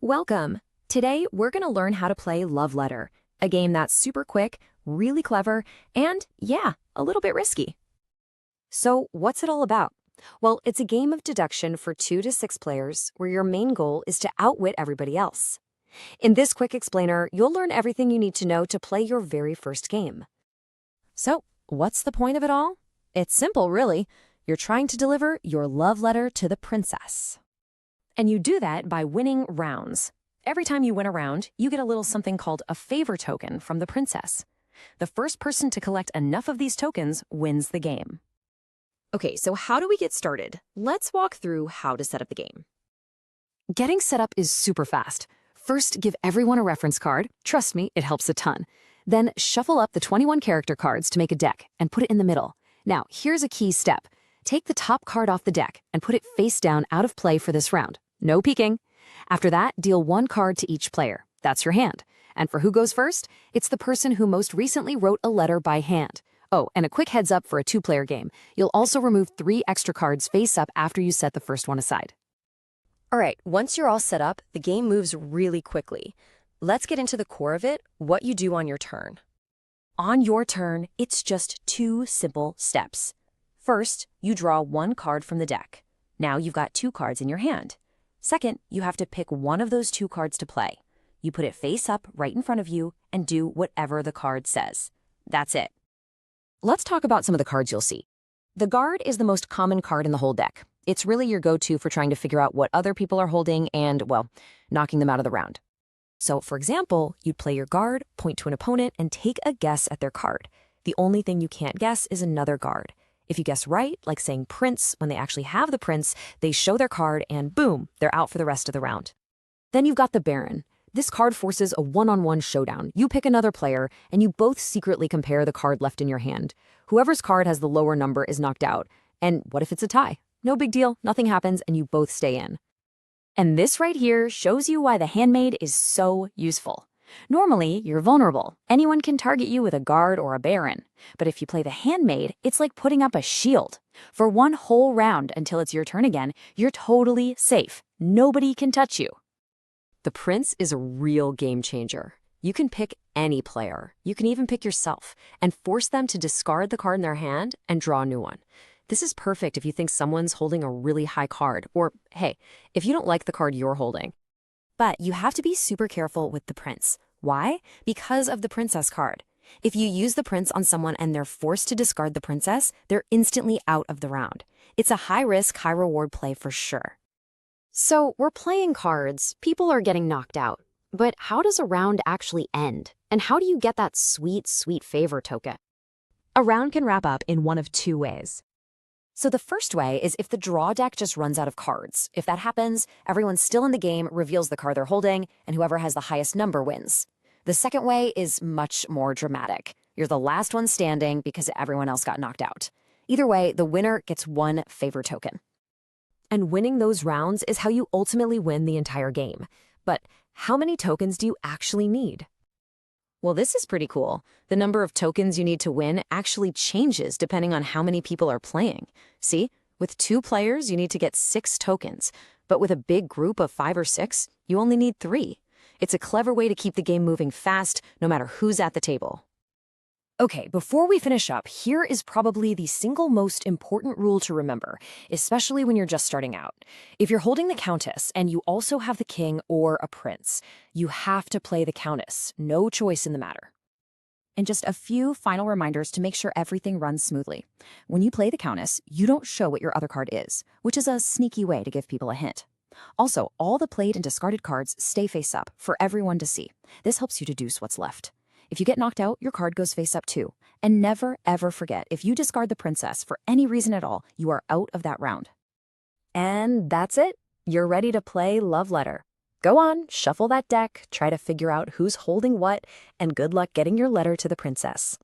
Welcome! Today, we're going to learn how to play Love Letter, a game that's super quick, really clever, and, yeah, a little bit risky. So, what's it all about? Well, it's a game of deduction for 2 to 6 players where your main goal is to outwit everybody else. In this quick explainer, you'll learn everything you need to know to play your very first game. So, what's the point of it all? It's simple, really. You're trying to deliver your love letter to the princess. And you do that by winning rounds. Every time you win a round, you get a little something called a favor token from the princess. The first person to collect enough of these tokens wins the game. Okay, so how do we get started? Let's walk through how to set up the game. Getting set up is super fast. First, give everyone a reference card. Trust me, it helps a ton. Then shuffle up the 21 character cards to make a deck and put it in the middle. Now, here's a key step. Take the top card off the deck and put it face down out of play for this round. No peeking. After that, deal 1 card to each player. That's your hand. And for who goes first? It's the person who most recently wrote a letter by hand. Oh, and a quick heads up for a 2-player game. You'll also remove 3 extra cards face up after you set the first one aside. All right, once you're all set up, the game moves really quickly. Let's get into the core of it, what you do on your turn. On your turn, it's just 2 simple steps. First, you draw 1 card from the deck. Now you've got 2 cards in your hand. Second, you have to pick one of those 2 cards to play. You put it face up right in front of you and do whatever the card says. That's it. Let's talk about some of the cards you'll see. The guard is the most common card in the whole deck. It's really your go-to for trying to figure out what other people are holding and, well, knocking them out of the round. So, for example, you'd play your guard, point to an opponent, and take a guess at their card. The only thing you can't guess is another guard. If you guess right, like saying prince when they actually have the prince, they show their card and boom, they're out for the rest of the round. Then you've got the baron. This card forces a one-on-one showdown. You pick another player, and you both secretly compare the card left in your hand. Whoever's card has the lower number is knocked out. And what if it's a tie? No big deal, nothing happens, and you both stay in. And this right here shows you why the handmaid is so useful. Normally, you're vulnerable. Anyone can target you with a guard or a baron. But if you play the handmaid, it's like putting up a shield. For one whole round until it's your turn again, you're totally safe. Nobody can touch you. The prince is a real game changer. You can pick any player. You can even pick yourself and force them to discard the card in their hand and draw a new one. This is perfect if you think someone's holding a really high card, or, hey, if you don't like the card you're holding. But you have to be super careful with the prince. Why? Because of the princess card. If you use the prince on someone and they're forced to discard the princess, they're instantly out of the round. It's a high-risk, high-reward play for sure. So, we're playing cards, people are getting knocked out. But how does a round actually end? And how do you get that sweet, sweet favor token? A round can wrap up in one of 2 ways. So the first way is if the draw deck just runs out of cards. If that happens, everyone still in the game reveals the card they're holding, and whoever has the highest number wins. The second way is much more dramatic. You're the last one standing because everyone else got knocked out. Either way, the winner gets 1 favor token. And winning those rounds is how you ultimately win the entire game. But how many tokens do you actually need? Well, this is pretty cool. The number of tokens you need to win actually changes depending on how many people are playing. See, with 2 players, you need to get 6 tokens. But with a big group of 5 or 6, you only need 3. It's a clever way to keep the game moving fast, no matter who's at the table. Okay, before we finish up, here is probably the single most important rule to remember, especially when you're just starting out. If you're holding the countess and you also have the king or a prince, you have to play the countess. No choice in the matter. And just a few final reminders to make sure everything runs smoothly. When you play the countess, you don't show what your other card is, which is a sneaky way to give people a hint. Also, all the played and discarded cards stay face up for everyone to see. This helps you deduce what's left. If you get knocked out, your card goes face up too. And never, ever forget, if you discard the princess for any reason at all, you are out of that round. And that's it. You're ready to play Love Letter. Go on, shuffle that deck, try to figure out who's holding what, and good luck getting your letter to the princess.